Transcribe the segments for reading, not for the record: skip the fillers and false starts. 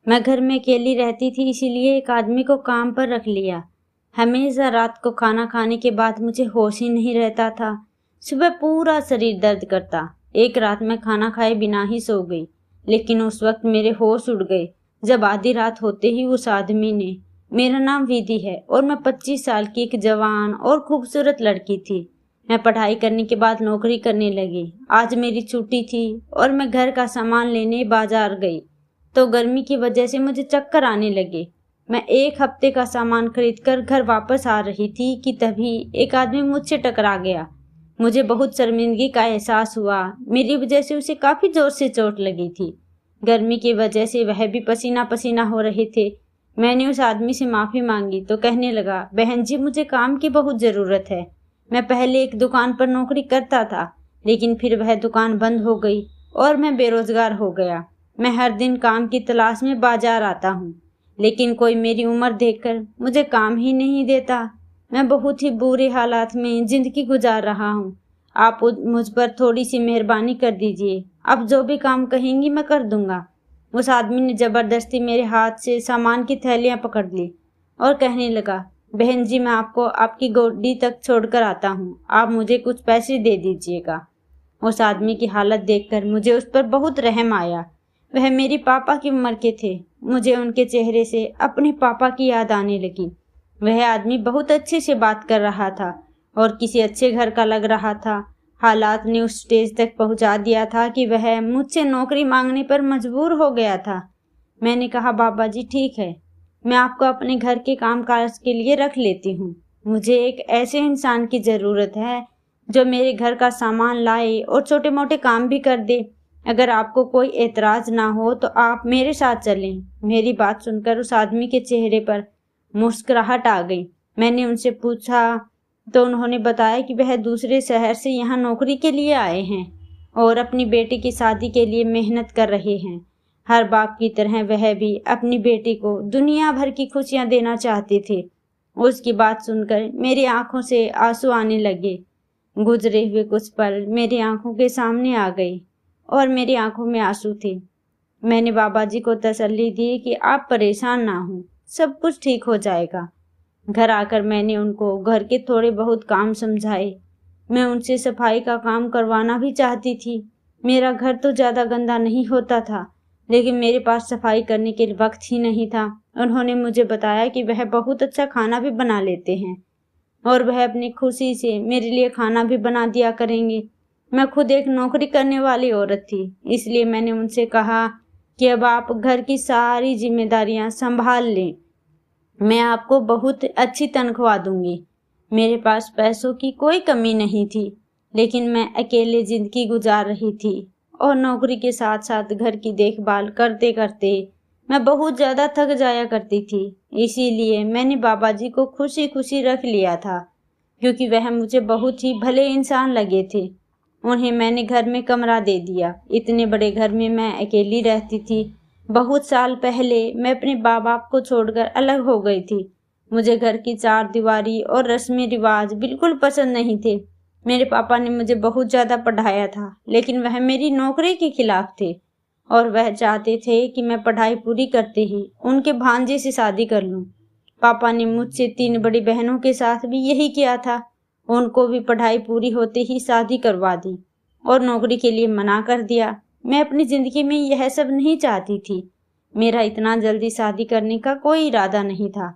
मैं घर में अकेली रहती थी, इसीलिए एक आदमी को काम पर रख लिया। हमेशा रात को खाना खाने के बाद मुझे होश ही नहीं रहता था। सुबह पूरा शरीर दर्द करता। एक रात मैं खाना खाए बिना ही सो गई, लेकिन उस वक्त मेरे होश उड़ गए जब आधी रात होते ही उस आदमी ने, मेरा नाम विधि है और मैं 25 साल की एक जवान और खूबसूरत लड़की थी। मैं पढ़ाई करने के बाद नौकरी करने लगी। आज मेरी छुट्टी थी और मैं घर का सामान लेने बाजार गई तो गर्मी की वजह से मुझे चक्कर आने लगे। मैं एक हफ्ते का सामान खरीदकर घर वापस आ रही थी कि तभी एक आदमी मुझसे टकरा गया। मुझे बहुत शर्मिंदगी का एहसास हुआ। मेरी वजह से उसे काफी जोर से चोट लगी थी। गर्मी की वजह से वह भी पसीना पसीना हो रहे थे। मैंने उस आदमी से माफी मांगी तो कहने लगा, बहन जी, मुझे काम की बहुत जरूरत है। मैं पहले एक दुकान पर नौकरी करता था, लेकिन फिर वह दुकान बंद हो गई और मैं बेरोजगार हो गया। मैं हर दिन काम की तलाश में बाजार आता हूँ, लेकिन कोई मेरी उम्र देखकर मुझे काम ही नहीं देता। मैं बहुत ही बुरे हालात में जिंदगी गुजार रहा हूँ। आप मुझ पर थोड़ी सी मेहरबानी कर दीजिए। आप जो भी काम कहेंगी मैं कर दूंगा। उस आदमी ने जबरदस्ती मेरे हाथ से सामान की थैलियां पकड़ ली और कहने लगा, बहन जी, मैं आपको आपकी गोदी तक छोड़कर आता हूँ। आप मुझे कुछ पैसे दे दीजिएगा। उस आदमी की हालत देखकर मुझे उस पर बहुत रहम आया। वह मेरे पापा की उम्र के थे। मुझे उनके चेहरे से अपने पापा की याद आने लगी। वह आदमी बहुत अच्छे से बात कर रहा था और किसी अच्छे घर का लग रहा था। हालात ने उस स्टेज तक पहुंचा दिया था कि वह मुझसे नौकरी मांगने पर मजबूर हो गया था। मैंने कहा, बाबा जी ठीक है, मैं आपको अपने घर के कामकाज के लिए रख लेती हूँ। मुझे एक ऐसे इंसान की जरूरत है जो मेरे घर का सामान लाए और छोटे मोटे काम भी कर दे। अगर आपको कोई एतराज ना हो तो आप मेरे साथ चलें। मेरी बात सुनकर उस आदमी के चेहरे पर मुस्कुराहट आ गई। मैंने उनसे पूछा तो उन्होंने बताया कि वह दूसरे शहर से यहाँ नौकरी के लिए आए हैं और अपनी बेटी की शादी के लिए मेहनत कर रहे हैं। हर बाप की तरह वह भी अपनी बेटी को दुनिया भर की खुशियां देना चाहते थे। उसकी बात सुनकर मेरी आंखों से आंसू आने लगे। गुजरे हुए कुछ पल मेरी आंखों के सामने आ गए और मेरी आंखों में आंसू थे। मैंने बाबा जी को तसल्ली दी कि आप परेशान ना हो, सब कुछ ठीक हो जाएगा। घर आकर मैंने उनको घर के थोड़े बहुत काम समझाए। मैं उनसे सफाई का काम करवाना भी चाहती थी। मेरा घर तो ज़्यादा गंदा नहीं होता था, लेकिन मेरे पास सफाई करने के लिए वक्त ही नहीं था। उन्होंने मुझे बताया कि वह बहुत अच्छा खाना भी बना लेते हैं और वह अपनी खुशी से मेरे लिए खाना भी बना दिया करेंगे। मैं खुद एक नौकरी करने वाली औरत थी, इसलिए मैंने उनसे कहा कि अब आप घर की सारी जिम्मेदारियां संभाल लें। मैं आपको बहुत अच्छी तनख्वाह दूंगी। मेरे पास पैसों की कोई कमी नहीं थी, लेकिन मैं अकेले जिंदगी गुजार रही थी और नौकरी के साथ साथ घर की देखभाल करते करते मैं बहुत ज़्यादा थक जाया करती थी। इसीलिए मैंने बाबा जी को खुशी खुशी रख लिया था, क्योंकि वह मुझे बहुत ही भले इंसान लगे थे। उन्हें मैंने घर में कमरा दे दिया। इतने बड़े घर में मैं अकेली रहती थी। बहुत साल पहले मैं अपने माँ बाप को छोड़कर अलग हो गई थी। मुझे घर की चार दीवारी और रस्मी रिवाज बिल्कुल पसंद नहीं थे। मेरे पापा ने मुझे बहुत ज़्यादा पढ़ाया था, लेकिन वह मेरी नौकरी के खिलाफ थे और वह चाहते थे कि मैं पढ़ाई पूरी करते ही उनके भांजे से शादी कर लूं। पापा ने मुझसे 3 बड़ी बहनों के साथ भी यही किया था। उनको भी पढ़ाई पूरी होते ही शादी करवा दी और नौकरी के लिए मना कर दिया। मैं अपनी जिंदगी में यह सब नहीं चाहती थी। मेरा इतना जल्दी शादी करने का कोई इरादा नहीं था।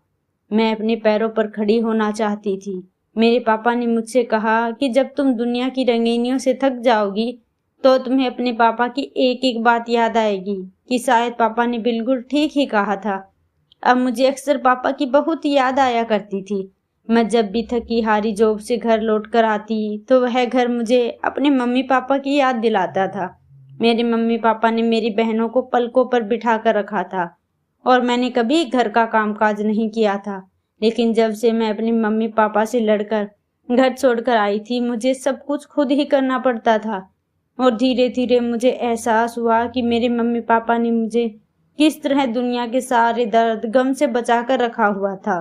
मैं अपने पैरों पर खड़ी होना चाहती थी। मेरे पापा ने मुझसे कहा कि जब तुम दुनिया की रंगीनियों से थक जाओगी तो तुम्हें अपने पापा की एक एक बात याद आएगी कि शायद पापा ने बिल्कुल ठीक ही कहा था। अब मुझे अक्सर पापा की बहुत याद आया करती थी। मैं जब भी थकी हारी जॉब से घर लौट कर आती तो वह घर मुझे अपने मम्मी पापा की याद दिलाता था। मेरे मम्मी पापा ने मेरी बहनों को पलकों पर बिठा कर रखा था और मैंने कभी घर का कामकाज नहीं किया था। लेकिन जब से मैं अपने मम्मी पापा से लड़कर घर छोड़कर आई थी, मुझे सब कुछ खुद ही करना पड़ता था और धीरे धीरे मुझे एहसास हुआ कि मेरे मम्मी पापा ने मुझे किस तरह दुनिया के सारे दर्द गम से बचा कर रखा हुआ था।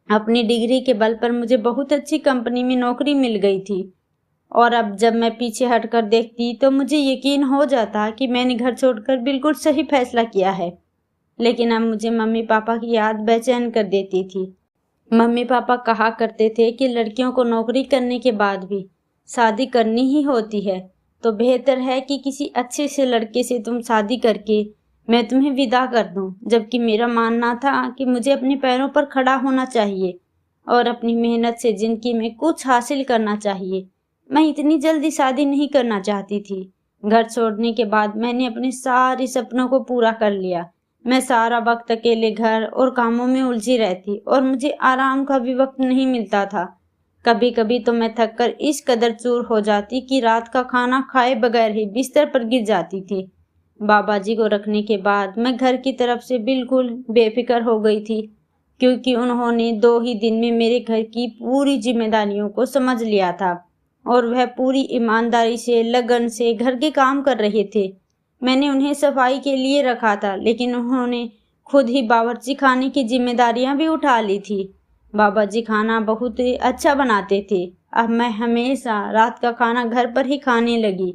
अपनी डिग्री के बल पर मुझे बहुत अच्छी कंपनी में नौकरी मिल गई थी और अब जब मैं पीछे हटकर देखती तो मुझे यकीन हो जाता कि मैंने घर छोड़कर बिल्कुल सही फैसला किया है। लेकिन अब मुझे मम्मी पापा की याद बेचैन कर देती थी। मम्मी पापा कहा करते थे कि लड़कियों को नौकरी करने के बाद भी शादी करनी ही होती है, तो बेहतर है कि किसी अच्छे से लड़के से तुम शादी करके मैं तुम्हें विदा कर दूं। जबकि मेरा मानना था कि मुझे अपने पैरों पर खड़ा होना चाहिए और अपनी मेहनत से जिंदगी में कुछ हासिल करना चाहिए। मैं इतनी जल्दी शादी नहीं करना चाहती थी। घर छोड़ने के बाद मैंने अपने सारे सपनों को पूरा कर लिया। मैं सारा वक्त अकेले घर और कामों में उलझी रहती और मुझे आराम का भी वक्त नहीं मिलता था। कभी कभी तो मैं थककर इस कदर चूर हो जाती कि रात का खाना खाए बगैर ही बिस्तर पर गिर जाती थी। बाबा जी को रखने के बाद मैं घर की तरफ से बिल्कुल बेफिक्र हो गई थी, क्योंकि उन्होंने 2 ही दिन में मेरे घर की पूरी जिम्मेदारियों को समझ लिया था और वह पूरी ईमानदारी से लगन से घर के काम कर रहे थे। मैंने उन्हें सफाई के लिए रखा था, लेकिन उन्होंने खुद ही बावर्ची खाने की जिम्मेदारियां भी उठा ली थी। बाबा जी खाना बहुत ही अच्छा बनाते थे। अब मैं हमेशा रात का खाना घर पर ही खाने लगी,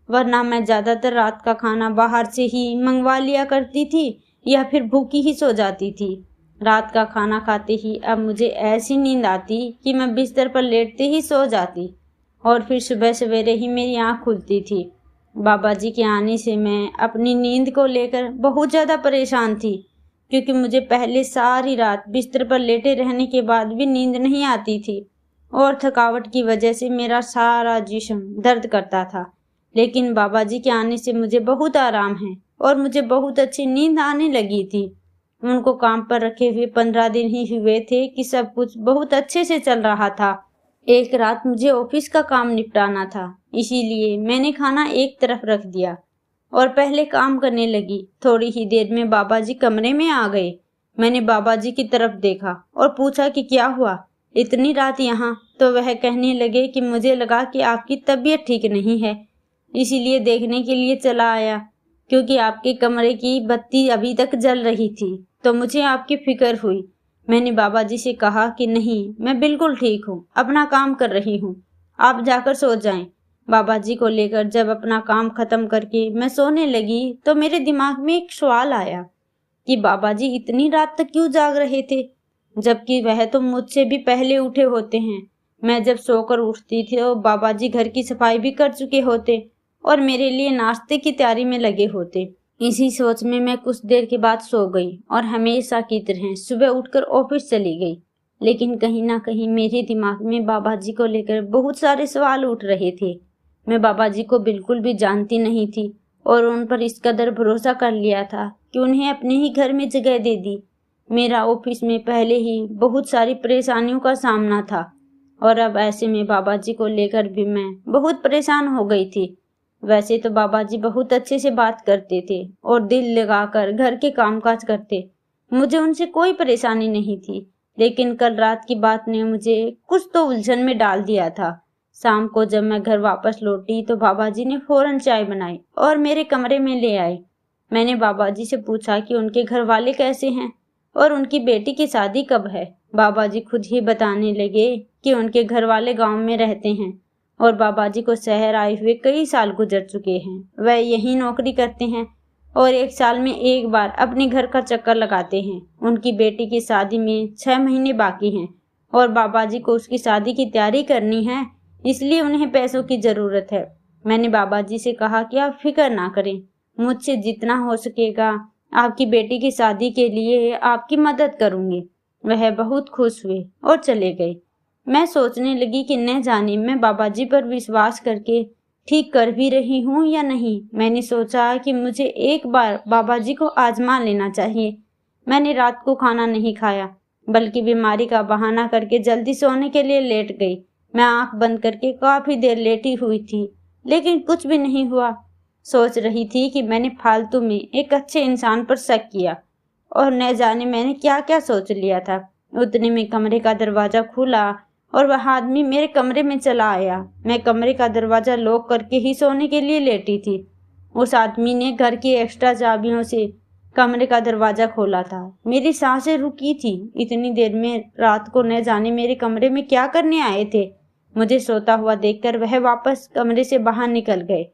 वरना मैं ज़्यादातर रात का खाना बाहर से ही मंगवा लिया करती थी या फिर भूखी ही सो जाती थी। रात का खाना खाते ही अब मुझे ऐसी नींद आती कि मैं बिस्तर पर लेटते ही सो जाती और फिर सुबह सवेरे ही मेरी आँख खुलती थी। बाबा जी के आने से मैं अपनी नींद को लेकर बहुत ज़्यादा परेशान थी, क्योंकि मुझे पहले सारी रात बिस्तर पर लेटे रहने के बाद भी नींद नहीं आती थी और थकावट की वजह से मेरा सारा जिस्म दर्द करता था। लेकिन बाबा जी के आने से मुझे बहुत आराम है और मुझे बहुत अच्छी नींद आने लगी थी। उनको काम पर रखे हुए 15 दिन ही हुए थे कि सब कुछ बहुत अच्छे से चल रहा था। एक रात मुझे ऑफिस का काम निपटाना था, इसीलिए मैंने खाना एक तरफ रख दिया और पहले काम करने लगी। थोड़ी ही देर में बाबा जी कमरे में आ गए। मैंने बाबा जी की तरफ देखा और पूछा कि क्या हुआ, इतनी रात यहाँ? तो वह कहने लगे कि मुझे लगा कि आपकी तबीयत ठीक नहीं है, इसीलिए देखने के लिए चला आया। क्योंकि आपके कमरे की बत्ती अभी तक जल रही थी तो मुझे आपकी फिक्र हुई। मैंने बाबा जी से कहा कि नहीं, मैं बिल्कुल ठीक हूँ, अपना काम कर रही हूँ, आप जाकर सो जाएं। बाबा जी को लेकर जब अपना काम खत्म करके मैं सोने लगी तो मेरे दिमाग में एक सवाल आया कि बाबा जी इतनी रात तक क्यों जाग रहे थे, जबकि वह तो मुझसे भी पहले उठे होते हैं। मैं जब सोकर उठती थी तो बाबा जी घर की सफाई भी कर चुके होते और मेरे लिए नाश्ते की तैयारी में लगे होते। इसी सोच में मैं कुछ देर के बाद सो गई और हमेशा की तरह सुबह उठकर ऑफिस चली गई। लेकिन कहीं ना कहीं मेरे दिमाग में बाबा जी को लेकर बहुत सारे सवाल उठ रहे थे। मैं बाबा जी को बिल्कुल भी जानती नहीं थी और उन पर इस कदर भरोसा कर लिया था कि उन्हें अपने ही घर में जगह दे दी। मेरा ऑफिस में पहले ही बहुत सारी परेशानियों का सामना था और अब ऐसे में बाबा जी को लेकर भी मैं बहुत परेशान हो गई थी। वैसे तो बाबा जी बहुत अच्छे से बात करते थे और दिल लगाकर घर के कामकाज करते, मुझे उनसे कोई परेशानी नहीं थी। लेकिन कल रात की बात ने मुझे कुछ तो उलझन में डाल दिया था। शाम को जब मैं घर वापस लौटी तो बाबा जी ने फौरन चाय बनाई और मेरे कमरे में ले आए। मैंने बाबा जी से पूछा कि उनके घर वाले कैसे हैं और उनकी बेटी की शादी कब है। बाबा जी खुद ही बताने लगे कि उनके घर वाले गाँव में रहते हैं और बाबा जी को शहर आए हुए कई साल गुजर चुके हैं। वह यहीं नौकरी करते हैं और 1 साल में एक बार अपने घर का चक्कर लगाते हैं। उनकी बेटी की शादी में 6 महीने बाकी हैं और बाबा जी को उसकी शादी की तैयारी करनी है, इसलिए उन्हें पैसों की ज़रूरत है। मैंने बाबा जी से कहा कि आप फिक्र ना करें, मुझसे जितना हो सकेगा आपकी बेटी की शादी के लिए आपकी मदद करूँगी। वह बहुत खुश हुए और चले गए। मैं सोचने लगी कि न जाने मैं बाबा जी पर विश्वास करके ठीक कर भी रही हूँ या नहीं। मैंने सोचा कि मुझे एक बार बाबा जी को आजमा लेना चाहिए। मैंने रात को खाना नहीं खाया, बल्कि बीमारी का बहाना करके जल्दी सोने के लिए लेट गई। मैं आंख बंद करके काफ़ी देर लेटी हुई थी, लेकिन कुछ भी नहीं हुआ। सोच रही थी कि मैंने फालतू में एक अच्छे इंसान पर शक किया और न जाने मैंने क्या क्या सोच लिया था। उतने में कमरे का दरवाज़ा खुला और वह आदमी मेरे कमरे में चला आया। मैं कमरे का दरवाज़ा लॉक करके ही सोने के लिए लेटी थी। उस आदमी ने घर की एक्स्ट्रा चाबियों से कमरे का दरवाज़ा खोला था। मेरी सांसें रुकी थी। इतनी देर में रात को न जाने मेरे कमरे में क्या करने आए थे। मुझे सोता हुआ देखकर वह वापस कमरे से बाहर निकल गए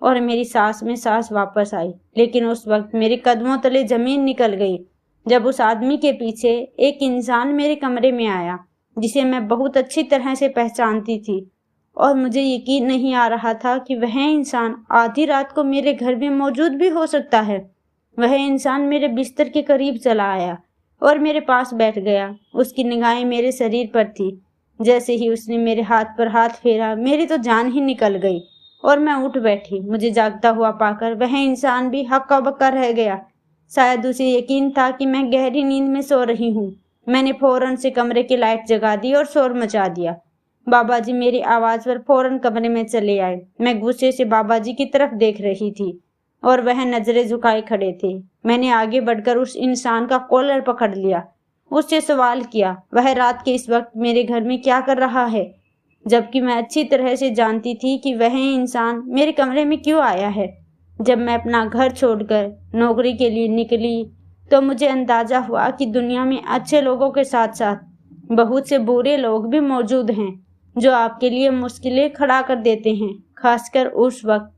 और मेरी सांस में सांस वापस आई। लेकिन उस वक्त मेरे कदमों तले जमीन निकल गई जब उस आदमी के पीछे एक इंसान मेरे कमरे में आया जिसे मैं बहुत अच्छी तरह से पहचानती थी, और मुझे यकीन नहीं आ रहा था कि वह इंसान आधी रात को मेरे घर में मौजूद भी हो सकता है। वह इंसान मेरे बिस्तर के करीब चला आया और मेरे पास बैठ गया। उसकी निगाहें मेरे शरीर पर थी। जैसे ही उसने मेरे हाथ पर हाथ फेरा, मेरी तो जान ही निकल गई और मैं उठ बैठी। मुझे जागता हुआ पाकर वह इंसान भी हक्का बक्का रह गया। शायद उसे यकीन था कि मैं गहरी नींद में सो रही हूँ। मैंने फौरन से कमरे की लाइट जगा दी और शोर मचा दिया। बाबा जी मेरी आवाज पर फौरन कमरे में चले आए। मैं गुस्से से बाबा जी की तरफ देख रही थी और वह नजरें झुकाए खड़े थे। मैंने आगे बढ़कर उस इंसान का कॉलर पकड़ लिया, उससे सवाल किया, वह रात के इस वक्त मेरे घर में क्या कर रहा है, जबकि मैं अच्छी तरह से जानती थी कि वह इंसान मेरे कमरे में क्यों आया है। जब मैं अपना घर छोड़कर नौकरी के लिए निकली तो मुझे अंदाजा हुआ कि दुनिया में अच्छे लोगों के साथ साथ बहुत से बुरे लोग भी मौजूद हैं जो आपके लिए मुश्किलें खड़ा कर देते हैं, खासकर उस वक्त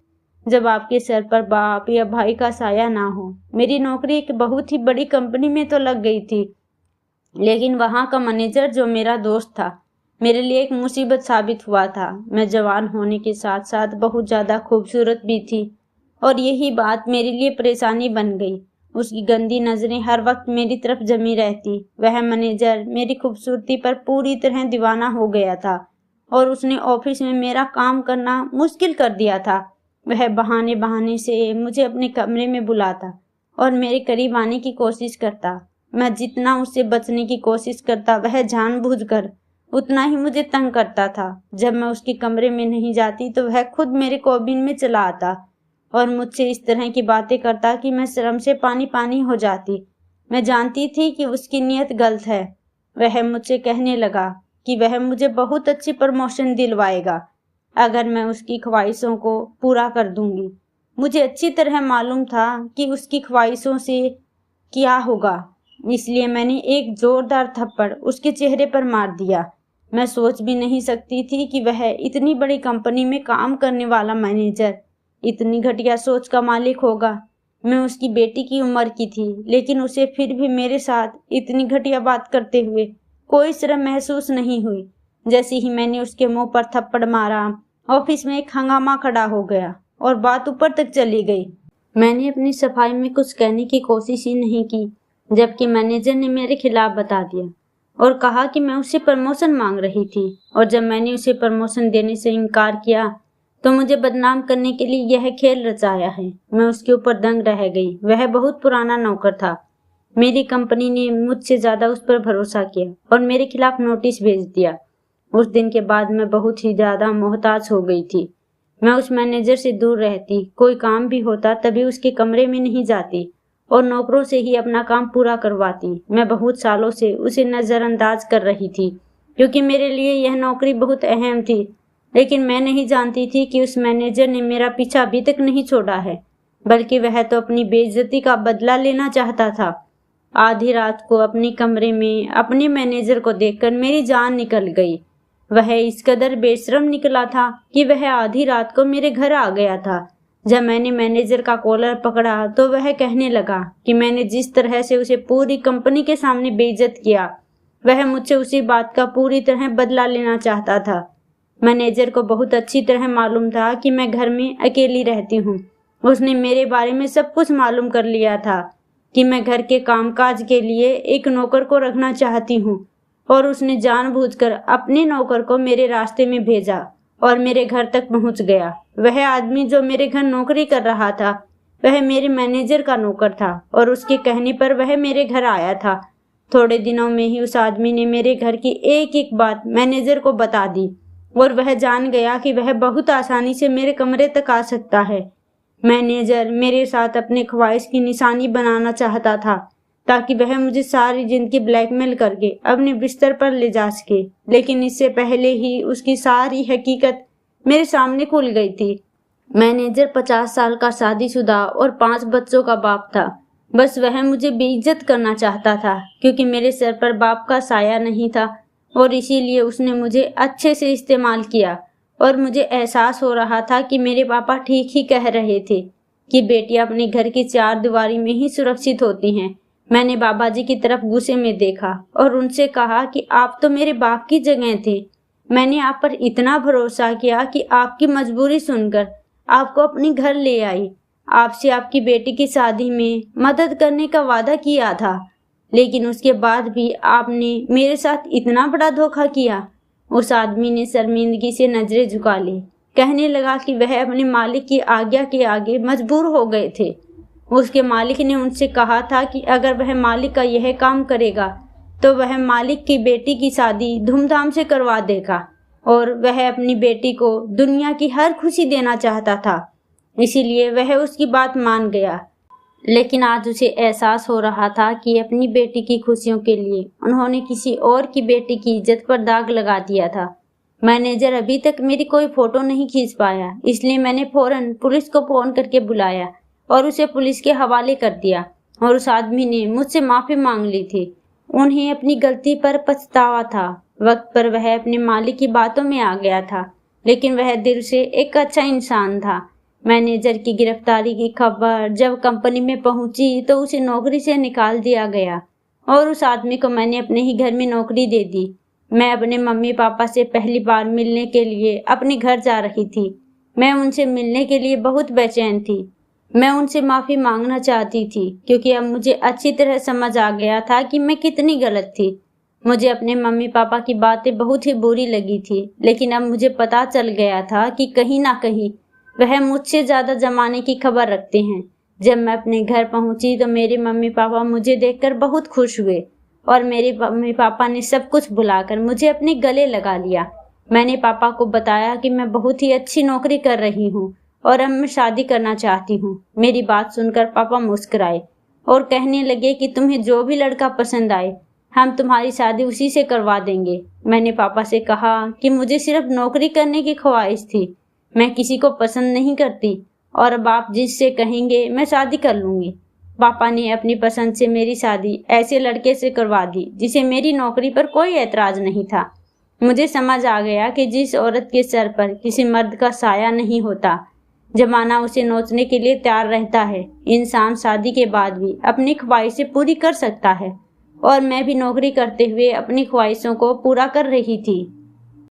जब आपके सर पर बाप या भाई का साया ना हो। मेरी नौकरी एक बहुत ही बड़ी कंपनी में तो लग गई थी, लेकिन वहाँ का मैनेजर जो मेरा दोस्त था मेरे लिए एक मुसीबत साबित हुआ था। मैं जवान होने के साथ साथ बहुत ज़्यादा खूबसूरत भी थी और यही बात मेरे लिए परेशानी बन गई। उसकी गंदी नज़रें हर वक्त मेरी तरफ जमी रहती। वह मैनेजर मेरी खूबसूरती पर पूरी तरह दीवाना हो गया था और उसने ऑफिस में मेरा काम करना मुश्किल कर दिया था। वह बहाने बहाने से मुझे अपने कमरे में बुलाता और मेरे करीब आने की कोशिश करता। मैं जितना उससे बचने की कोशिश करता वह जानबूझकर उतना ही मुझे तंग करता था। जब मैं उसके कमरे में नहीं जाती तो वह खुद मेरे केबिन में चला आता और मुझसे इस तरह की बातें करता कि मैं शर्म से पानी पानी हो जाती। मैं जानती थी कि उसकी नीयत गलत है। वह मुझसे कहने लगा कि वह मुझे बहुत अच्छी प्रमोशन दिलवाएगा अगर मैं उसकी ख्वाहिशों को पूरा कर दूंगी। मुझे अच्छी तरह मालूम था कि उसकी ख्वाहिशों से क्या होगा, इसलिए मैंने एक जोरदार थप्पड़ उसके चेहरे पर मार दिया। मैं सोच भी नहीं सकती थी कि वह इतनी बड़ी कंपनी में काम करने वाला मैनेजर इतनी घटिया सोच का मालिक होगा। मैं उसकी बेटी की उम्र की थी, लेकिन उसे फिर भी मेरे साथ इतनी घटिया बात करते हुए कोई शर्म महसूस नहीं हुई। जैसे ही मैंने उसके मुंह पर थप्पड़ मारा, ऑफिस में एक हंगामा खड़ा हो गया और बात ऊपर तक चली गई। मैंने अपनी सफाई में कुछ कहने की कोशिश ही नहीं की, जबकि मैनेजर ने मेरे खिलाफ बता दिया और कहा कि मैं उससे प्रमोशन मांग रही थी, और जब मैंने उसे प्रमोशन देने से इनकार किया तो मुझे बदनाम करने के लिए यह खेल रचाया है। मैं उसके ऊपर दंग रह गई। वह बहुत पुराना नौकर था। मेरी कंपनी ने मुझसे ज्यादा उस पर भरोसा किया और मेरे खिलाफ नोटिस भेज दिया। उस दिन के बाद मैं बहुत ही ज्यादा मोहताज हो गई थी। मैं उस मैनेजर से दूर रहती, कोई काम भी होता तभी उसके कमरे में नहीं जाती और नौकरों से ही अपना काम पूरा करवाती। मैं बहुत सालों से उसे नज़रअंदाज कर रही थी क्योंकि मेरे लिए यह नौकरी बहुत अहम थी, लेकिन मैं नहीं जानती थी कि उस मैनेजर ने मेरा पीछा अभी तक नहीं छोड़ा है, बल्कि वह तो अपनी बेइज्जती का बदला लेना चाहता था। आधी रात को अपने कमरे में अपने मैनेजर को देखकर मेरी जान निकल गई। वह इस कदर बेशर्म निकला था कि वह आधी रात को मेरे घर आ गया था। जब मैंने मैनेजर का कॉलर पकड़ा तो वह कहने लगा कि मैंने जिस तरह से उसे पूरी कंपनी के सामने बेइज्जत किया, वह मुझसे उसी बात का पूरी तरह बदला लेना चाहता था। मैनेजर को बहुत अच्छी तरह मालूम था कि मैं घर में अकेली रहती हूँ। उसने मेरे बारे में सब कुछ मालूम कर लिया था कि मैं घर के कामकाज के लिए एक नौकर को रखना चाहती हूँ, और उसने जानबूझकर अपने नौकर को मेरे रास्ते में भेजा और मेरे घर तक पहुंच गया। वह आदमी जो मेरे घर नौकरी कर रहा था वह मेरे मैनेजर का नौकर था और उसके कहने पर वह मेरे घर आया था। थोड़े दिनों में ही उस आदमी ने मेरे घर की एक एक बात मैनेजर को बता दी और वह जान गया कि वह बहुत आसानी से मेरे कमरे तक आ सकता है। मैनेजर मेरे साथ अपने ख्वाहिश की निशानी बनाना चाहता था ताकि वह मुझे सारी जिंदगी ब्लैकमेल करके अपने बिस्तर पर ले जा सके, लेकिन इससे पहले ही उसकी सारी हकीकत मेरे सामने खुल गई थी। मैनेजर 50 साल का शादीशुदा और 5 बच्चों का बाप था। बस वह मुझे बेइज्जत करना चाहता था क्योंकि मेरे सर पर बाप का साया नहीं था, और इसीलिए उसने मुझे अच्छे से इस्तेमाल किया और मुझे एहसास हो रहा था कि मेरे पापा ठीक ही कह रहे थे कि बेटियां अपने घर की चार दीवारी में ही सुरक्षित होती हैं। मैंने बाबा जी की तरफ गुस्से में देखा और उनसे कहा कि आप तो मेरे बाप की जगह थे। मैंने आप पर इतना भरोसा किया कि आपकी मजबूरी सुनकर आपको अपने घर ले आई। आपसे आपकी बेटी की शादी में मदद करने का वादा किया था, लेकिन उसके बाद भी आपने मेरे साथ इतना बड़ा धोखा किया। उस आदमी ने शर्मिंदगी से नजरें झुका ली। कहने लगा कि वह अपने मालिक की आज्ञा के आगे मजबूर हो गए थे। उसके मालिक ने उनसे कहा था कि अगर वह मालिक का यह काम करेगा तो वह मालिक की बेटी की शादी धूमधाम से करवा देगा और वह अपनी बेटी को दुनिया की हर खुशी देना चाहता था। इसीलिए वह उसकी बात मान गया। लेकिन आज उसे एहसास हो रहा था कि अपनी बेटी की खुशियों के लिए उन्होंने किसी और की बेटी की इज्जत पर दाग लगा दिया था। मैनेजर अभी तक मेरी कोई फोटो नहीं खींच पाया, इसलिए मैंने फौरन पुलिस को फोन करके बुलाया और उसे पुलिस के हवाले कर दिया। और उस आदमी ने मुझसे माफी मांग ली थी। उन्हें अपनी गलती पर पछतावा था। वक्त पर वह अपने मालिक की बातों में आ गया था, लेकिन वह दिल से एक अच्छा इंसान था। मैनेजर की गिरफ्तारी की खबर जब कंपनी में पहुंची तो उसे नौकरी से निकाल दिया गया और उस आदमी को मैंने अपने ही घर में नौकरी दे दी। मैं अपने मम्मी पापा से पहली बार मिलने के लिए अपने घर जा रही थी। मैं उनसे मिलने के लिए बहुत बेचैन थी। मैं उनसे माफ़ी मांगना चाहती थी क्योंकि अब मुझे अच्छी तरह समझ आ गया था कि मैं कितनी गलत थी। मुझे अपने मम्मी पापा की बातें बहुत ही बुरी लगी थी, लेकिन अब मुझे पता चल गया था कि कहीं ना कहीं वह मुझसे ज़्यादा जमाने की खबर रखते हैं। जब मैं अपने घर पहुंची तो मेरे मम्मी पापा मुझे देखकर बहुत खुश हुए और मेरे मम्मी पापा ने सब कुछ भुलाकर मुझे अपने गले लगा लिया। मैंने पापा को बताया कि मैं बहुत ही अच्छी नौकरी कर रही हूँ और अब मैं शादी करना चाहती हूँ। मेरी बात सुनकर पापा मुस्कुराए और कहने लगे कि तुम्हें जो भी लड़का पसंद आए हम तुम्हारी शादी उसी से करवा देंगे। मैंने पापा से कहा कि मुझे सिर्फ नौकरी करने की ख्वाहिश थी, मैं किसी को पसंद नहीं करती और अब आप जिससे कहेंगे मैं शादी कर लूँगी। पापा ने अपनी पसंद से मेरी शादी ऐसे लड़के से करवा दी जिसे मेरी नौकरी पर कोई ऐतराज नहीं था। मुझे समझ आ गया कि जिस औरत के सर पर किसी मर्द का साया नहीं होता, जमाना उसे नोचने के लिए तैयार रहता है, इंसान शादी के बाद भी अपनी ख्वाहिशें पूरी कर सकता है। और मैं भी नौकरी करते हुए अपनी ख्वाहिशों को पूरा कर रही थी।